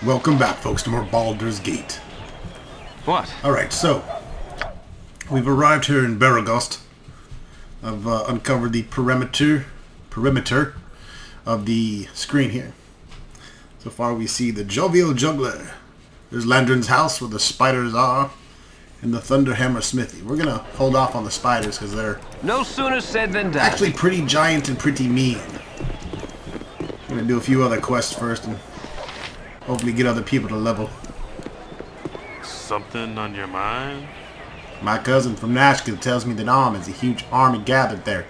Welcome back, folks, to more Baldur's Gate. What? Alright, so we've arrived here in Beregost. I've uncovered the perimeter of the screen here. So far we see the Jovial Juggler. There's Landrin's house where the spiders are, and the Thunderhammer Smithy. We're gonna hold off on the spiders because they're No sooner said than done. actually pretty giant and pretty mean. I'm gonna do a few other quests first and hopefully get other people to level. Something on your mind? My cousin from Nashville tells me that is a huge army gathered there.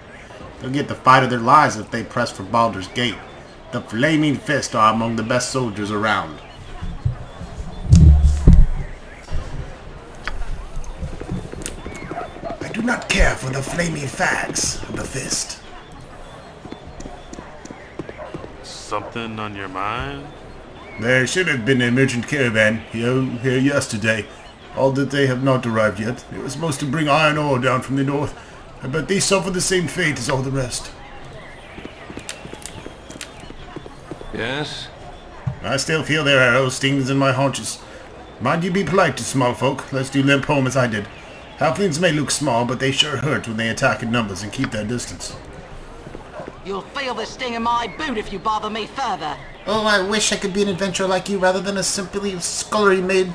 They'll get the fight of their lives if they press for Baldur's Gate. The Flaming Fist are among the best soldiers around. I do not care for the flaming fags of the Fist. Something on your mind? There should have been an merchant caravan here yesterday. All that they have not arrived yet. They were supposed to bring iron ore down from the north. I bet they suffer the same fate as all the rest. Yes? I still feel their arrow stings in my haunches. Mind you be polite to small folk, lest you limp home as I did. Halflings may look small, but they sure hurt when they attack in numbers and keep their distance. You'll feel the sting in my boot if you bother me further. Oh, I wish I could be an adventurer like you rather than a simply scullery maid.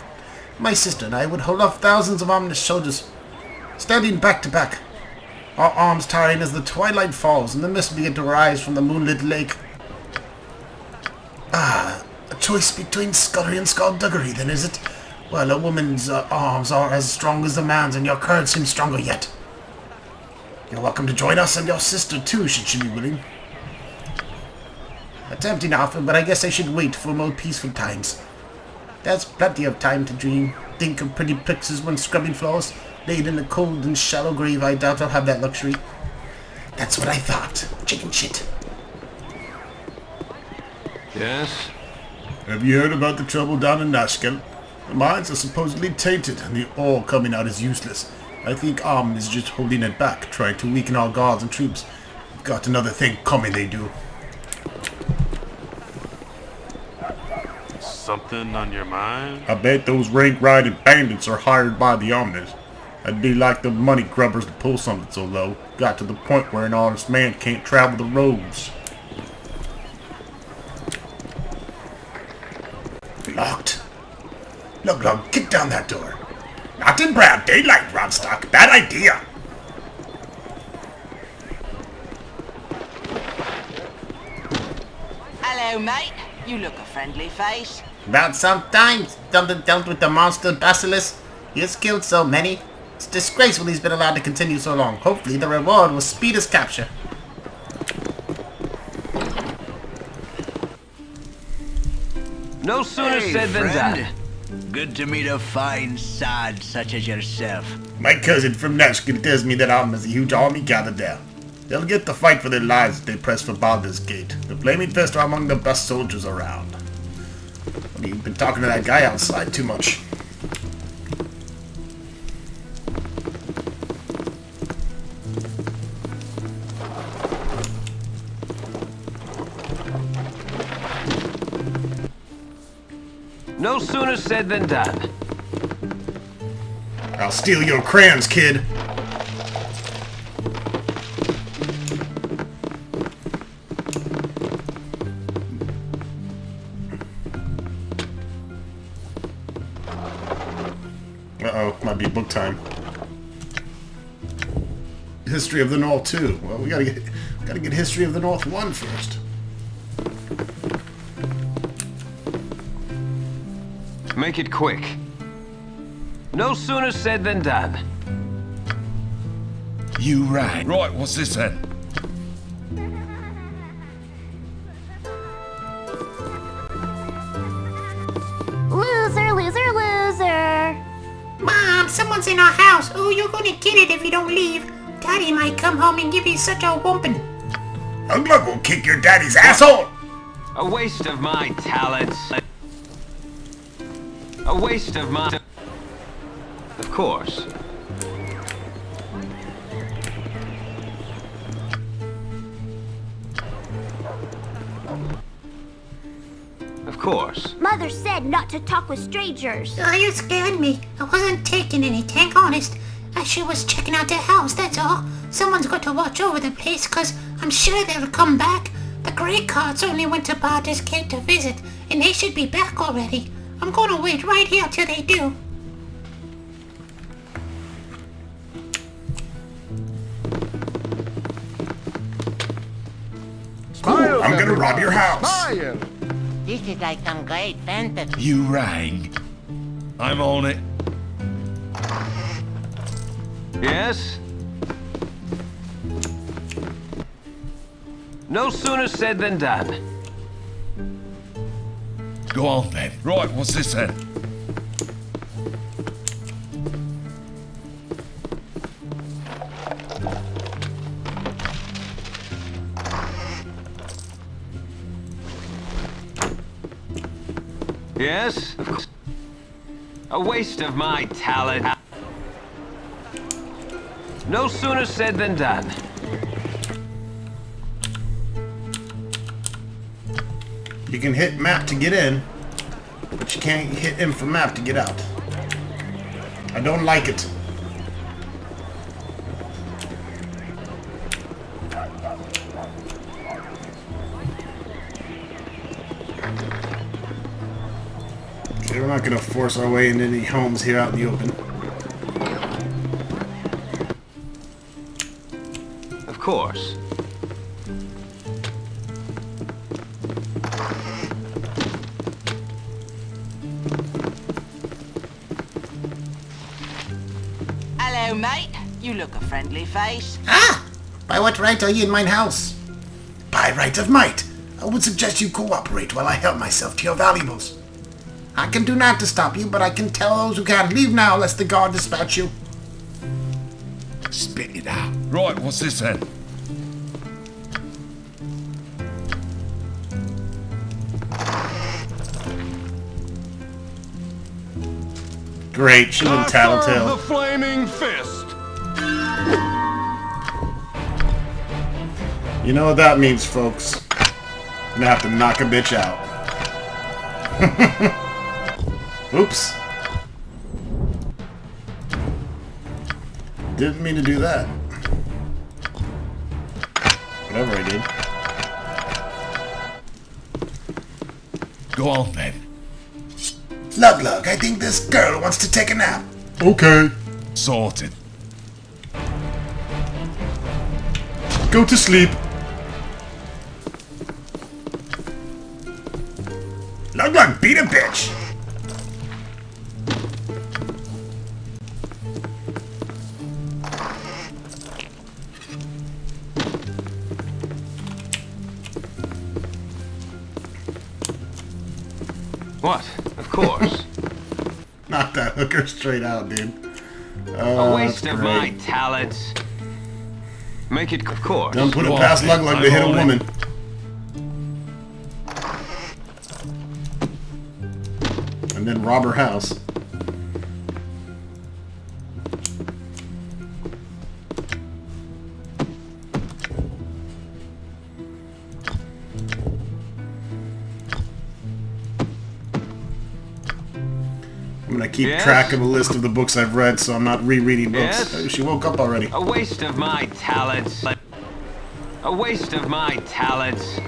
My sister and I would hold off thousands of ominous soldiers, standing back to back, our arms tiring as the twilight falls and the mist begin to rise from the moonlit lake. Ah, a choice between scullery and skullduggery, then, is it? Well, a woman's arms are as strong as a man's, and your courage seems stronger yet. You're welcome to join us, and your sister too, should she be willing. A tempting offer, but I guess I should wait for more peaceful times. There's plenty of time to dream, think of pretty pictures when scrubbing floors. Laid in a cold and shallow grave, I doubt I'll have that luxury. That's what I thought. Chicken shit. Yes? Have you heard about the trouble down in Nashkel? The mines are supposedly tainted, and the ore coming out is useless. I think is just holding it back, trying to weaken our guards and troops. We've got another thing coming, they do. Something on your mind? I bet those rank-riding bandits are hired by the Omnis. I'd be like the money grubbers to pull something so low. Got to the point where an honest man can't travel the roads. Locked. Look, kick down that door. Not in broad daylight, Rodstock. Bad idea. Hello, mate. You look a friendly face. About sometimes, dealt with the monster Basilisk. He has killed so many. It's disgraceful he's been allowed to continue so long. Hopefully the reward will speed his capture. No sooner Hey, said than friend. done. Good to meet a fine sod such as yourself. My cousin from Nashville tells me that has a huge army gathered there. They'll get the fight for their lives if they press for Baldur's Gate. The Flaming Fist are among the best soldiers around. Well, you've been talking to that guy outside too much. No sooner said than done. I'll steal your crayons, kid. Uh-oh, might be book time. History of the North 2. Well, we gotta get History of the North 1 first. Make it quick. No sooner said than done. You right. Right, what's this then? Loser, loser, loser. Mom, someone's in our house. Oh, you're gonna get it if you don't leave. Daddy might come home and give you such a whooping. Ugla will kick your daddy's asshole! A waste of my talents. A waste of my... Of course. course. Mother said not to talk with strangers. Oh, you scared me. I wasn't taking anything, honest. I sure was checking out the house, that's all. Someone's got to watch over the place, 'cause I'm sure they'll come back. The Grey Carts only went to Baldur's Gate to visit, and they should be back already. I'm gonna wait right here till they do. Cool, I'm gonna rob your house. This is like some great fantasy. You rang. I'm on it. Yes? No sooner said than done. Go on then. Right, what's this then? Yes? Of course. A waste of my talent. No sooner said than done. You can hit map to get in, but you can't hit info map to get out. I don't like it. Okay, we're not gonna force our way into any homes here out in the open. Of course. Hello, mate. You look a friendly face. Ah! By what right are you in mine house? By right of might. I would suggest you cooperate while I help myself to your valuables. I can do not to stop you, but I can tell those who can't leave now lest the guard dispatch you. Spit it out. Right, what's this then? Great, she's in Tattletale. flaming fist. You know what that means, folks. I'm gonna have to knock a bitch out. Oops. Didn't mean to do that. Whatever I did. Go on then. Lug, I think this girl wants to take a nap. Okay. Sorted. Go to sleep. Lug, beat a bitch. What? Of course. Knock that hooker straight out, dude. A waste of my talents. Make it, of course. Don't put it Go on, past man. Lug to hit a I'm on woman. And then rob her house. I'm gonna keep Yes? track of a list of the books I've read, so I'm not rereading books. Yes? Oh, she woke up already. A waste of my talents. A waste of my talents.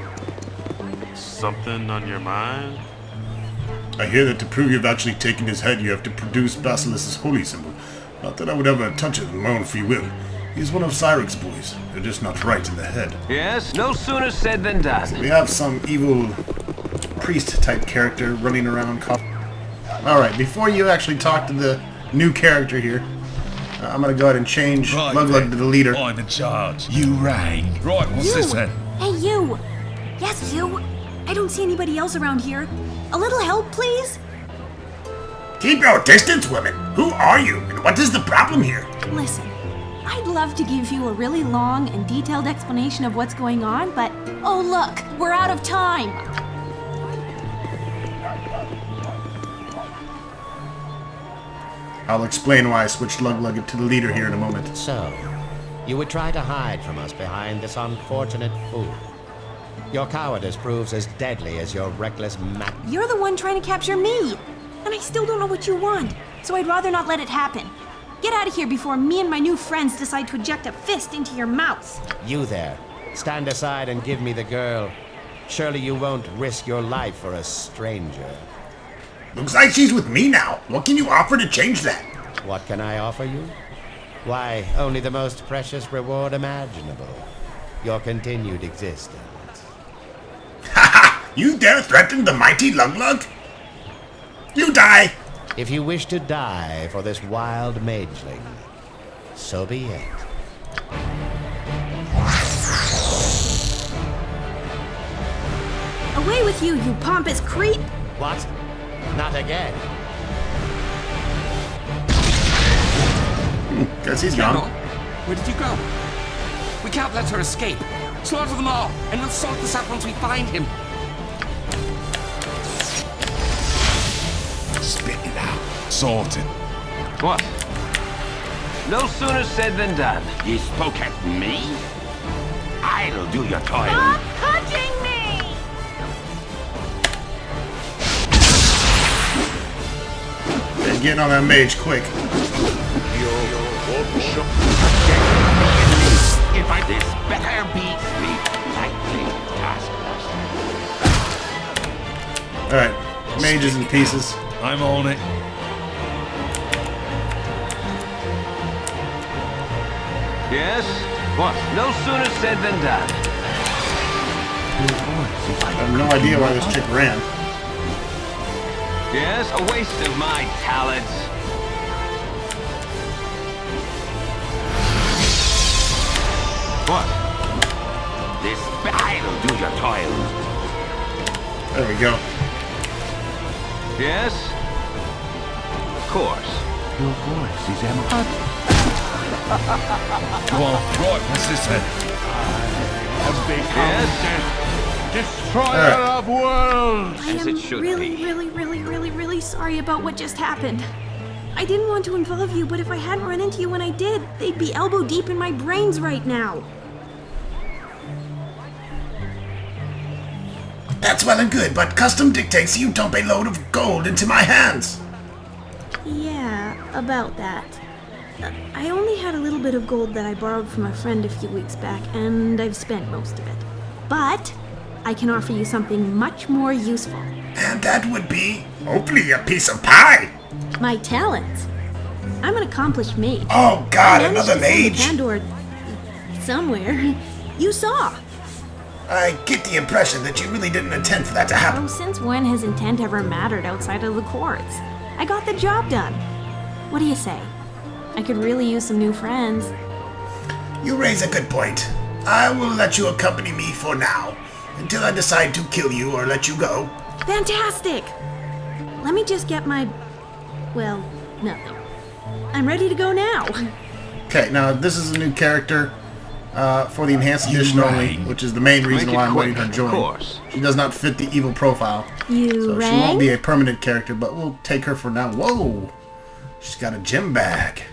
Something on your mind? I hear that to prove you've actually taken his head, you have to produce Basilis's holy symbol. Not that I would ever touch it of my own free will. He's one of Cyric's boys. They're just not right in the head. Yes? No sooner said than done. We have some evil priest-type character running around. Alright, before you actually talk to the new character here, I'm gonna go ahead and change Right, Lug then. to the leader. I'm in charge. You rang. Right, what's this then? Hey, you! Yes, you! I don't see anybody else around here. A little help, please? Keep your distance, woman! Who are you, and what is the problem here? Listen, I'd love to give you a really long and detailed explanation of what's going on, but oh look, we're out of time! I'll explain why I switched Lug to the leader here in a moment. So, you would try to hide from us behind this unfortunate fool. Your cowardice proves as deadly as your reckless You're the one trying to capture me. And I still don't know what you want. So I'd rather not let it happen. Get out of here before me and my new friends decide to eject a fist into your mouth. You there. Stand aside and give me the girl. Surely you won't risk your life for a stranger. Looks like she's with me now. What can you offer to change that? What can I offer you? Why, only the most precious reward imaginable. Your continued existence. Haha! You dare threaten the mighty Lug-Lug? You die! If you wish to die for this wild mageling, so be it. Away with you, you pompous creep! What? Not again. Guess he's gone. Where did you go? We can't let her escape. Slaughter them all, and we'll sort this out once we find him. Spit it out. Sorted. What? No sooner said than done. You spoke at me? I'll do your toil. Stop touching me! They're getting on that mage quick. If I this better beats me, likely taskmaster. Alright, mage is in pieces. I'm on it. Yes? What? No sooner said than done. I have no idea why this chick ran. Yes? A waste of my talents. What? This I'll do your toil. There we go. Yes? Of course. Your voice is empty. Go on. Right, what's this then? A big Yes? destroyer of worlds. I As am it should really, be. really sorry about what just happened. I didn't want to involve you, but if I hadn't run into you when I did, they'd be elbow deep in my brains right now. That's well and good, but custom dictates you dump a load of gold into my hands. Yeah, about that. I only had a little bit of gold that I borrowed from a friend a few weeks back, and I've spent most of it. But I can offer you something much more useful. And that would be, hopefully, a piece of pie. My talents. I'm an accomplished mage. Oh God, I managed another to send the mage? Pandor somewhere. You saw. I get the impression that you really didn't intend for that to happen. Oh, since when has intent ever mattered outside of the courts? I got the job done. What do you say? I could really use some new friends. You raise a good point. I will let you accompany me for now, until I decide to kill you or let you go. Fantastic! Let me just get my... well, nothing. I'm ready to go now. Okay, now this is a new character for the Enhanced Edition only, which is the main reason why I'm letting her join. Of course. She does not fit the evil profile. You So rang? she won't be a permanent character, but we'll take her for now. Whoa! She's got a gym bag.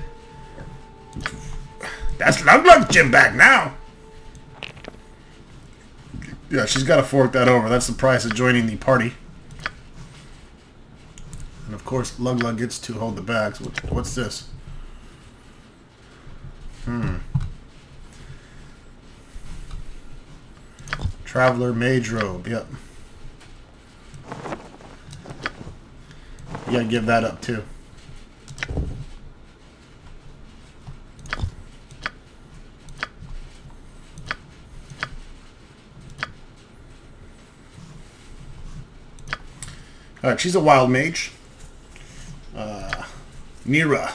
That's Lug-Lug's gym bag now! Yeah, she's got to fork that over. That's the price of joining the party. And of course, Lug-Lug gets to hold the bags. What's this? Traveler Mage Robe, yep. You gotta give that up too. Alright, she's a wild mage. Neera.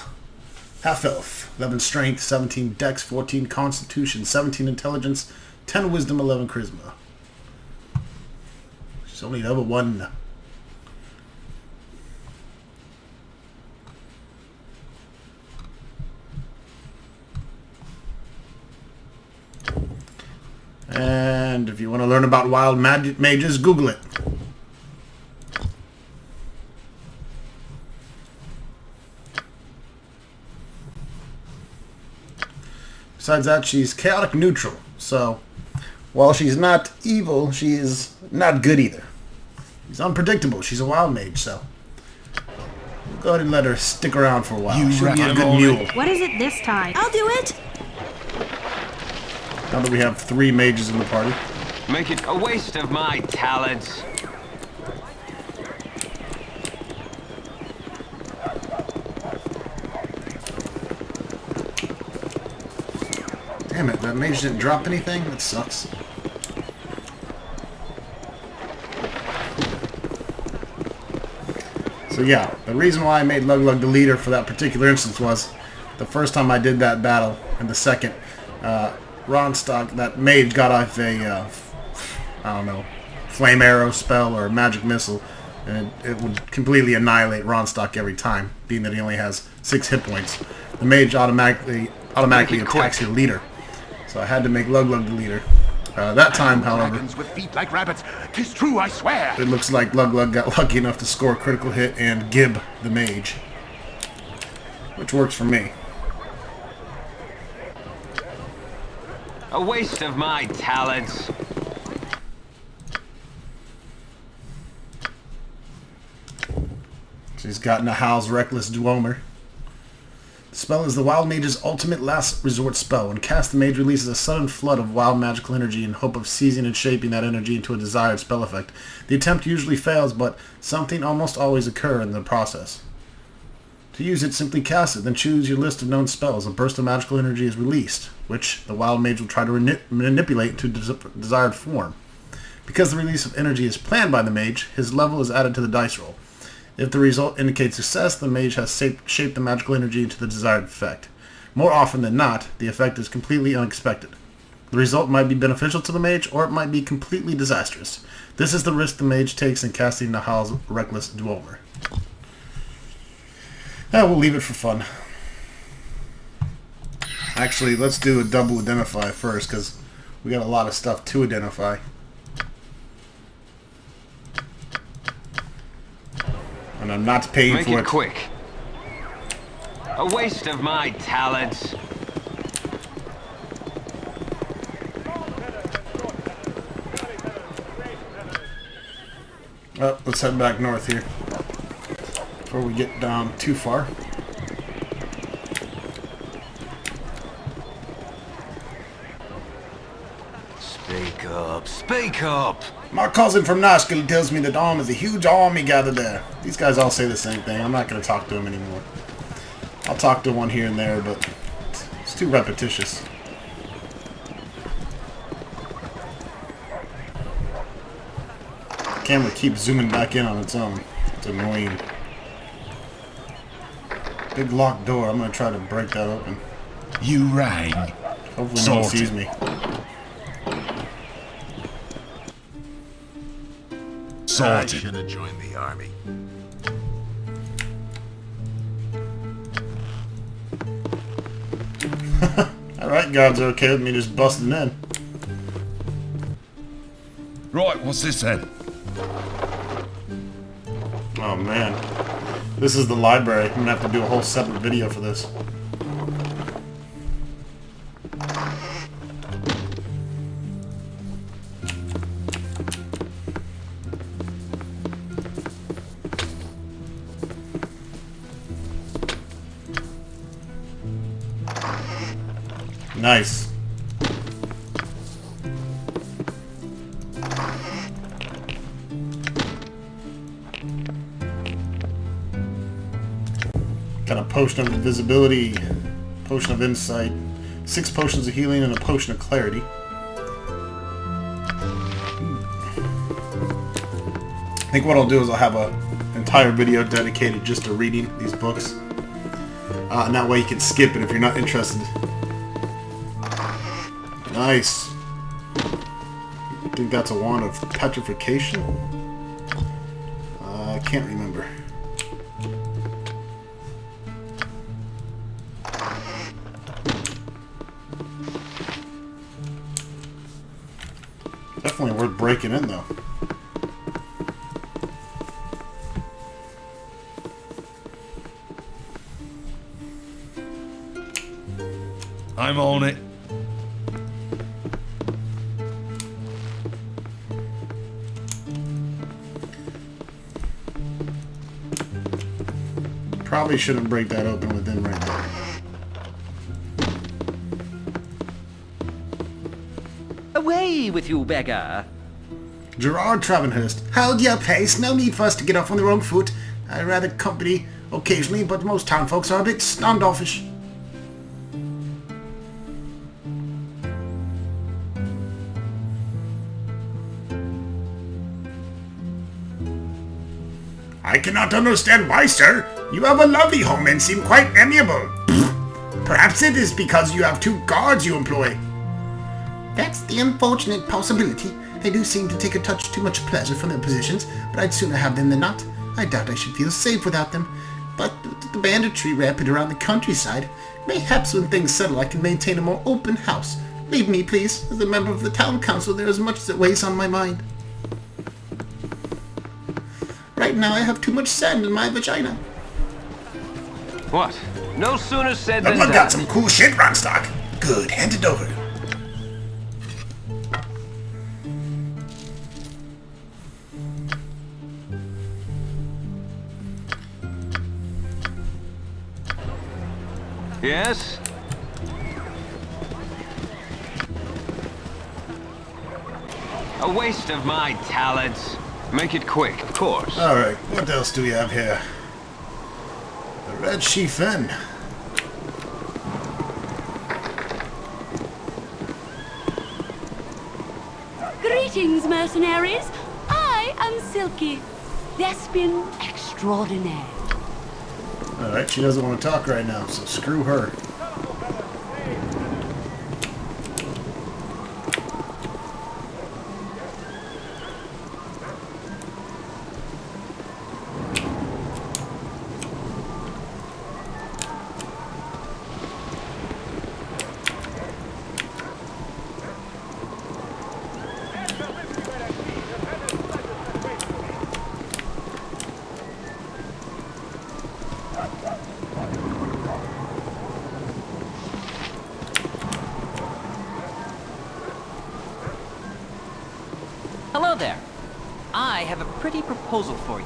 Half-elf. 11 strength, 17 dex, 14 constitution, 17 intelligence, 10 wisdom, 11 charisma. She's only level 1. And if you want to learn about wild mages, Google it. Besides that, she's chaotic neutral. So, while she's not evil, she is not good either. She's unpredictable. She's a wild mage, so we'll go ahead and let her stick around for a while. She'll be a good mule. What is it this time? I'll do it! Now that we have 3 mages in the party. Make it a waste of my talents. Damn it, that mage didn't drop anything? That sucks. So yeah, the reason why I made Luglug the leader for that particular instance was the first time I did that battle, and the second, Ronstock, that mage got off a, I don't know, flame arrow spell or magic missile, and it would completely annihilate Ronstock every time, being that he only has 6 hit points. The mage automatically attacks your leader. So I had to make Luglug the leader. That time, however, with feet like rabbits. 'Tis true, I swear. it looks like Luglug got lucky enough to score a critical hit and gib the mage, which works for me. A waste of my talents. She's got Nahal's Reckless Dweomer. The spell is the Wild Mage's ultimate last resort spell. When cast, the mage releases a sudden flood of wild magical energy in hope of seizing and shaping that energy into a desired spell effect. The attempt usually fails, but something almost always occurs in the process. To use it, simply cast it, then choose your list of known spells. A burst of magical energy is released, which the Wild Mage will try to manipulate into desired form. Because the release of energy is planned by the mage, his level is added to the dice roll. If the result indicates success, the mage has shaped the magical energy into the desired effect. More often than not, the effect is completely unexpected. The result might be beneficial to the mage, or it might be completely disastrous. This is the risk the mage takes in casting Nahal's Reckless Dweomer. We'll leave it for fun. Actually, let's do a double identify first, because we got a lot of stuff to identify. And I'm not paying Make for it quick. A waste of my talents. Oh, let's head back north here before we get down too far. Speak up, speak up! My cousin from Nashville tells me that is a huge army gathered there. These guys all say the same thing. I'm not going to talk to them anymore. I'll talk to one here and there, but it's too repetitious. The camera keeps zooming back in on its own. It's annoying. Big locked door. I'm going to try to break that open. You rang. Hopefully no one sees me. I should have joined the army. Alright, gods are okay with me just busting in. Right, what's this then? Oh man. This is the library. I'm gonna have to do a whole separate video for this. Nice. Got a potion of invisibility, potion of insight, 6 potions of healing, and a potion of clarity. I think what I'll do is I'll have an entire video dedicated just to reading these books. And that way you can skip it if you're not interested. Nice. I think that's a wand of petrification. I can't remember. Definitely worth breaking in, though. I'm on it. Probably shouldn't break that open with him right there. Away with you, beggar! Gerard Travenhurst. Hold your pace. No need for us to get off on the wrong foot. I rather company occasionally, but most town folks are a bit standoffish. I cannot understand why, sir. You have a lovely home and seem quite amiable. Perhaps it is because you have 2 guards you employ. That's the unfortunate possibility. They do seem to take a touch too much pleasure from their positions, but I'd sooner have them than not. I doubt I should feel safe without them. But with the banditry rampant around the countryside, mayhaps when things settle I can maintain a more open house. Leave me, please. As a member of the town council, there is much that weighs on my mind. Right now I have too much sand in my vagina. What? No sooner said than Someone done. got some cool shit, Ronstock. Good, hand it over. Yes? A waste of my talents. Make it quick, of course. Alright, what else do we have here? The Red Sheaf Inn. Greetings, mercenaries. I am Silky, thespian extraordinaire. Alright, she doesn't want to talk right now, so screw her. Hello there. I have a pretty proposal for you.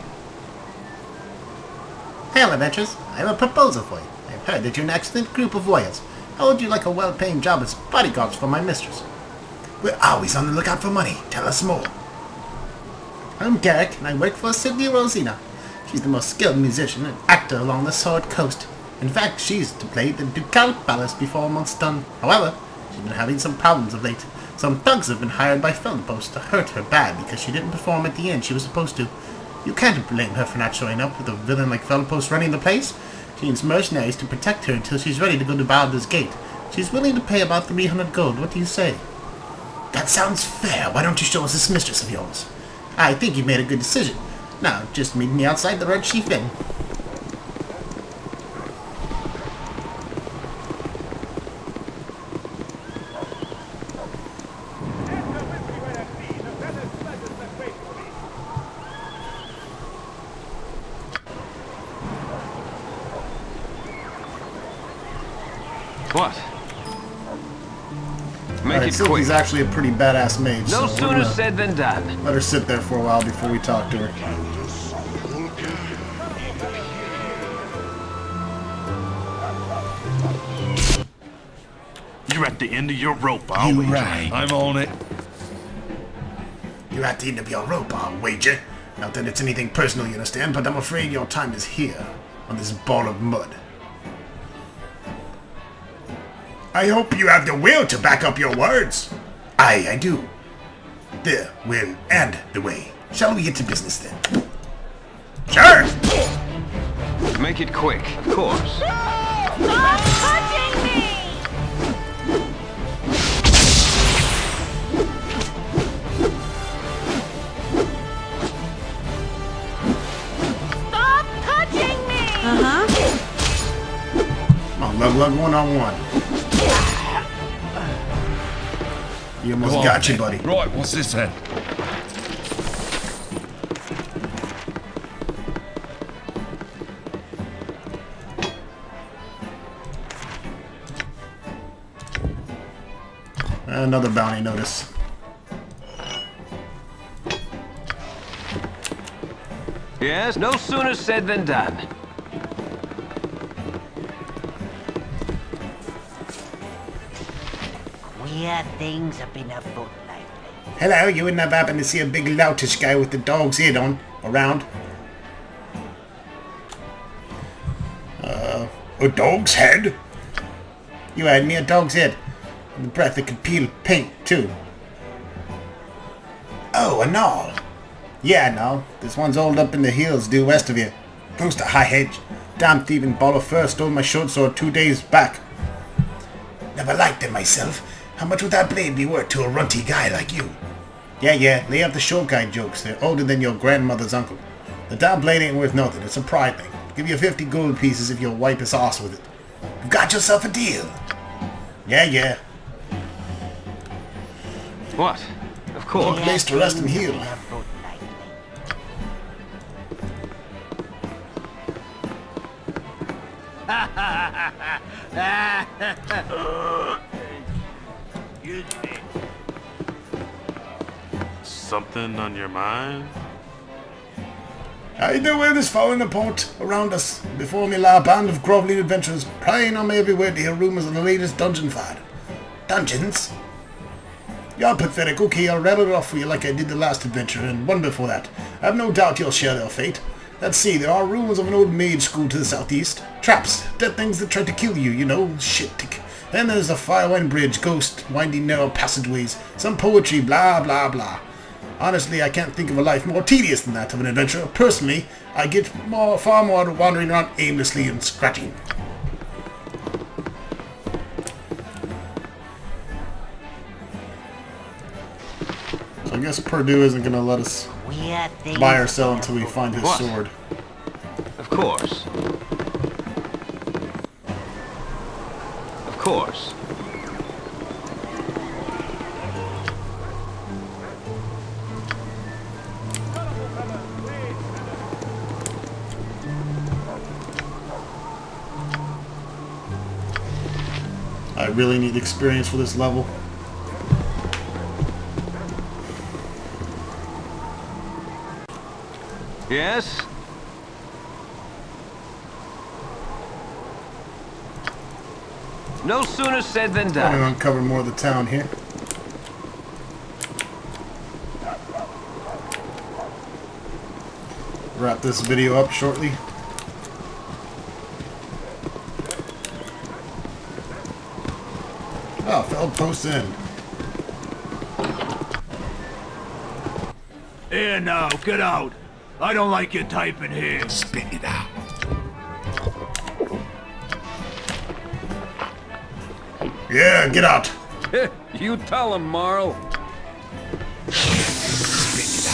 Hail, adventurers. I have a proposal for you. I've heard that you're an excellent group of warriors. How would you like a well-paying job as bodyguards for my mistress? We're always on the lookout for money. Tell us more. I'm Garrick, and I work for Sylvia Rosina. She's the most skilled musician and actor along the Sword Coast. In fact, she's to play the Ducal Palace before a month's done. However, she's been having some problems of late. Some thugs have been hired by Felpost to hurt her bad because she didn't perform at the end she was supposed to. You can't blame her for not showing up with a villain like Felpost running the place. She needs mercenaries to protect her until she's ready to go to Baldur's Gate. She's willing to pay about 300 gold. What do you say? That sounds fair. Why don't you show us this mistress of yours? I think you've made a good decision. Now, just meet me outside the Red Sheaf Inn. What? Make Alright, it Silky's quick. actually a pretty badass mage. No so sooner said than done. let her sit there for a while before we talk to her. You're at the end of your rope, I'll wager. Right. I'm on it. You're at the end of your rope, I'll wager. Not that it's anything personal, you understand, but I'm afraid your time is here, on this ball of mud. I hope you have the will to back up your words. Aye, I do. The will and the way. Shall we get to business then? Sure! Make it quick, of course. Stop touching me! Stop touching me! Come on, lug one-on-one. You almost Go on, got you, then. buddy. Right, what's this then? Another bounty notice. Yes? No sooner said than done. Weird things have been afoot lately. Hello, you wouldn't have happened to see a big loutish guy with the dog's head on around? A dog's head? You had me a dog's head. And the breath that could peel paint, too. Oh, a Marl. Yeah, no. This one's old up in the hills due west of here. Close to High Hedge. Damn thieving ball of fur stole my short sword 2 days back. Never liked it myself. How much would that blade be worth to a runty guy like you? Yeah, lay off the short guy jokes. They're older than your grandmother's uncle. The damn blade ain't worth nothing. It's a pride thing. I'll give you 50 gold pieces if you'll wipe his ass with it. You got yourself a deal. Yeah. What? Of course. No place to rest and heal. Something on your mind? The world is falling apart around us. Before me lie a band of grovelling adventurers prying on me everywhere to hear rumours of the latest dungeon fad. Dungeons? You're pathetic. Okay, I'll rattle it off for you like I did the last adventure and one before that. I have no doubt you'll share their fate. Let's see, there are rumours of an old mage school to the southeast. Traps, dead things that try to kill you, you know, shit. Then there's a firewind bridge, ghost, winding narrow passageways, some poetry, blah blah blah. Honestly, I can't think of a life more tedious than that of an adventurer. Personally, I get far more out of wandering around aimlessly and scratching. So I guess Purdue isn't going to let us buy or sell until we find his sword. Of course. Of course. I really need experience for this level. Yes? No sooner said than I'm done. going to uncover more of the town here. Wrap this video up shortly. Oh, felled post in. Here now, get out. I don't like you typing here. Spit it out. Yeah, get out. You tell him, Marl. Spit it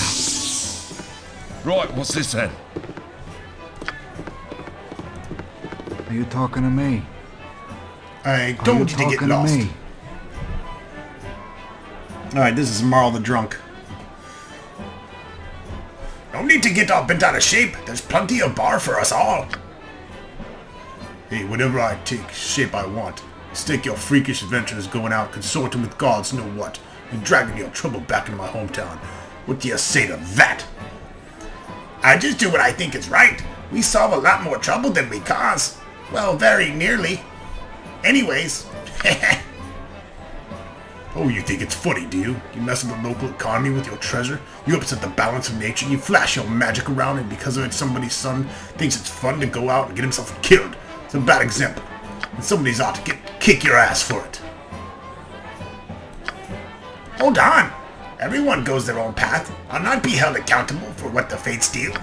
out. Right, what's this then? Are you talking to me? I told you to get lost. Alright, this is Marl the drunk. No need to get all bent out of shape. There's plenty of bar for us all. Hey, whenever I take shape I want, stick your freakish adventures going out consorting with gods know what, and dragging your trouble back into my hometown. What do you say to that? I just do what I think is right. We solve a lot more trouble than we cause. Well, very nearly. Anyways. Oh, you think it's funny, do you? You mess with the local economy with your treasure? You upset the balance of nature, you flash your magic around, and because of it somebody's son thinks it's fun to go out and get himself killed. It's a bad example. And somebody's ought to kick your ass for it. Hold on! Everyone goes their own path. I'll not be held accountable for what the fates deal.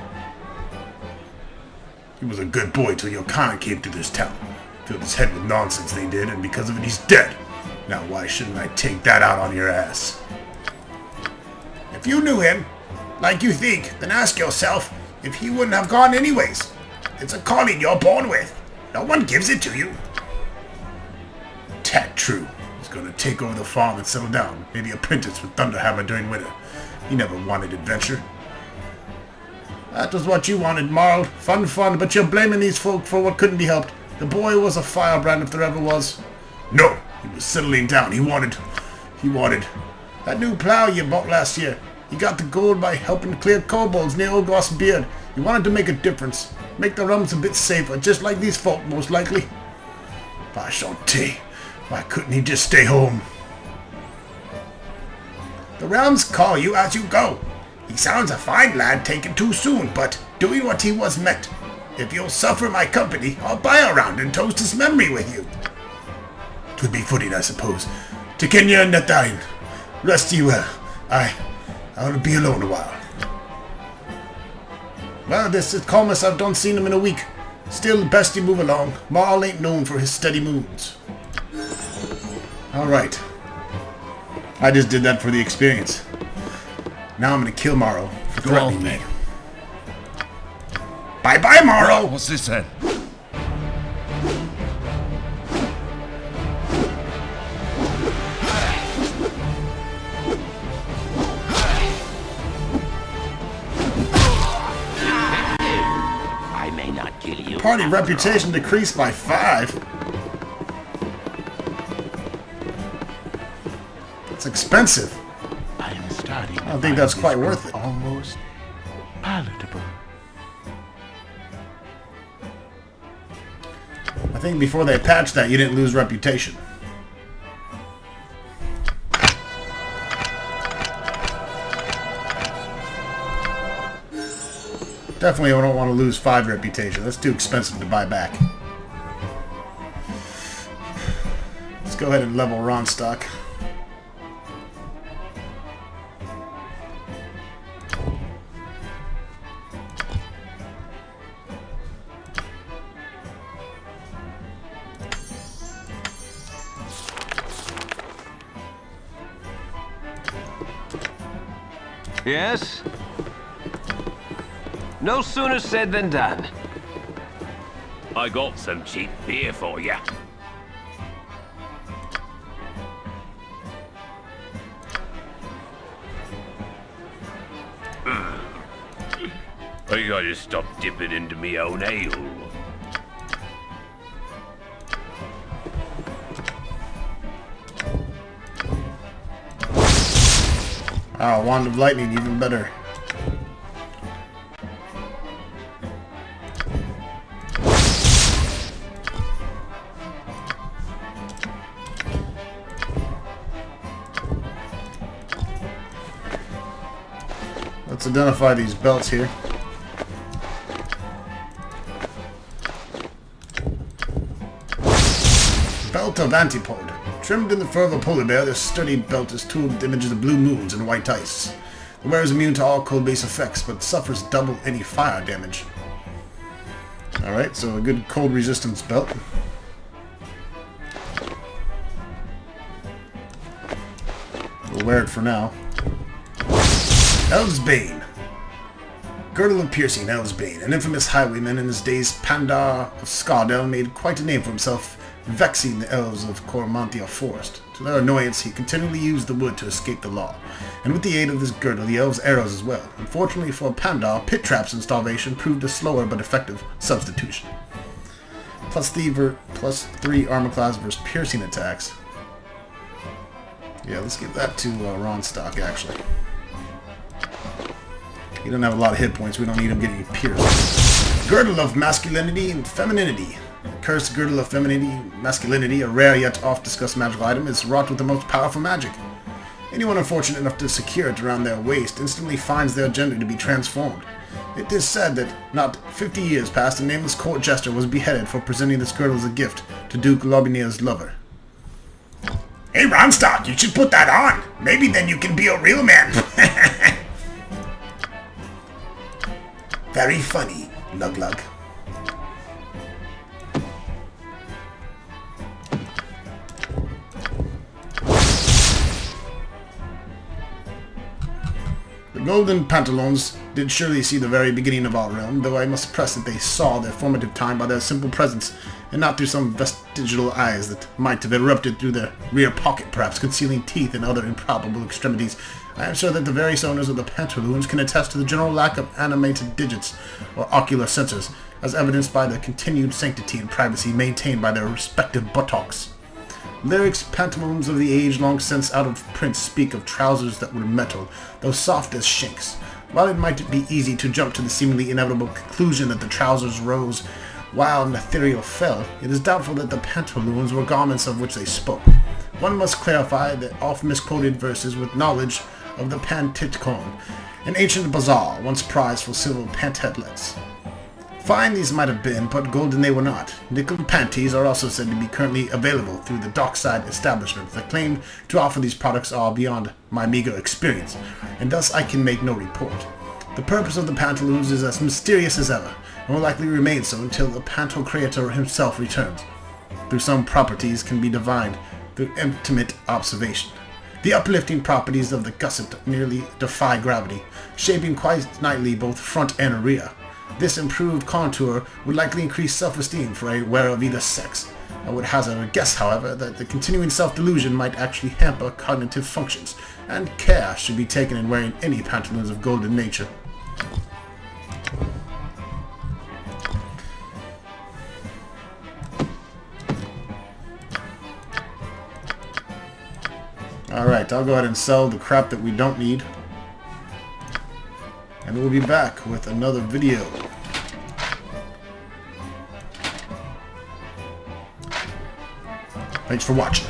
He was a good boy till your kind came to this town. Filled his head with nonsense they did, and because of it he's dead. Now why shouldn't I take that out on your ass? If you knew him, like you think, then ask yourself if he wouldn't have gone anyways. It's a calling you're born with. No one gives it to you. Tat true. He's gonna take over the farm and settle down. Maybe apprentice with Thunderhammer during winter. He never wanted adventure. That was what you wanted, Marl. Fun, but you're blaming these folk for what couldn't be helped. The boy was a firebrand if there ever was. No, he was settling down. He wanted that new plow you bought last year. He got the gold by helping clear kobolds near Ogost's beard. He wanted to make a difference. Make the realms a bit safer, just like these folk, most likely. By Shantae, why couldn't he just stay home? The realms call you as you go. He sounds a fine lad taken too soon, but doing what he was meant. If you'll suffer my company, I'll buy a round and toast his memory with you. 'Twould be footing, I suppose. To Kenya and Nathain. Rest ye well. I'll be alone a while. Well, this is calmest I've done seen him in a week. Still, best you move along. Marl ain't known for his steady moons. Alright. I just did that for the experience. Now I'm gonna kill Marl for threatening me. Bye-bye, Marl! What's this then? I may not kill you. Party reputation decreased by 5. It's expensive. I'm starting. I don't think that's quite worth it. Almost palatable. I think before they patched that, you didn't lose reputation. Definitely I don't want to lose 5 reputation. That's too expensive to buy back. Let's go ahead and level Ronstock. Yes? No sooner said than done. I got some cheap beer for you. I gotta stop dipping into me own ale. Oh, Wand of Lightning, even better. Let's identify these belts here. Belt of Antipode. Trimmed in the fur of a polar bear, this sturdy belt is tooled with images of blue moons and white ice. The wearer is immune to all cold-based effects, but suffers double any fire damage. Alright, so a good cold resistance belt. We'll wear it for now. Elves Bane. Girdle of Piercing, Elves Bane. An infamous highwayman in his days, Pandar of Skardel made quite a name for himself, vexing the elves of Cormantia Forest. To their annoyance, he continually used the wood to escape the law, and with the aid of his girdle, the elves' arrows as well. Unfortunately for Pandar, pit traps and starvation proved a slower but effective substitution. +3 armor class versus piercing attacks. Yeah, let's give that to Ronstock, actually. He doesn't have a lot of hit points. We don't need him getting pierced. Girdle of Masculinity and Femininity. Cursed Girdle of Femininity and Masculinity, a rare yet oft-discussed magical item, is wrought with the most powerful magic. Anyone unfortunate enough to secure it around their waist instantly finds their gender to be transformed. It is said that not 50 years past, a nameless court jester was beheaded for presenting this girdle as a gift to Duke Lobinier's lover. Hey Ronstock, you should put that on! Maybe then you can be a real man! Very funny, Lug-Lug. The Golden Pantaloons did surely see the very beginning of our realm, though I must press that they saw their formative time by their simple presence, and not through some vestigial eyes that might have erupted through their rear pocket, perhaps concealing teeth and other improbable extremities. I am sure that the various owners of the Pantaloons can attest to the general lack of animated digits or ocular sensors, as evidenced by the continued sanctity and privacy maintained by their respective buttocks. Lyrics pantaloons of the age long since out of print speak of trousers that were metal, though soft as shanks. While it might be easy to jump to the seemingly inevitable conclusion that the trousers rose while Nathiriel fell, it is doubtful that the pantaloons were garments of which they spoke. One must clarify the oft misquoted verses with knowledge of the Pantitkon, an ancient bazaar once prized for silver pantetlets. Fine these might have been, but golden they were not. Nickel panties are also said to be currently available through the dockside establishments. The claim to offer these products are beyond my meager experience, and thus I can make no report. The purpose of the pantaloons is as mysterious as ever, and will likely remain so until the panto creator himself returns. Though some properties can be divined through intimate observation. The uplifting properties of the gusset nearly defy gravity, shaping quite nightly both front and rear. This improved contour would likely increase self-esteem for a wearer of either sex. I would hazard a guess, however, that the continuing self-delusion might actually hamper cognitive functions, and care should be taken in wearing any pantaloons of golden nature. Alright, I'll go ahead and sell the crap that we don't need. And we'll be back with another video. Thanks for watching.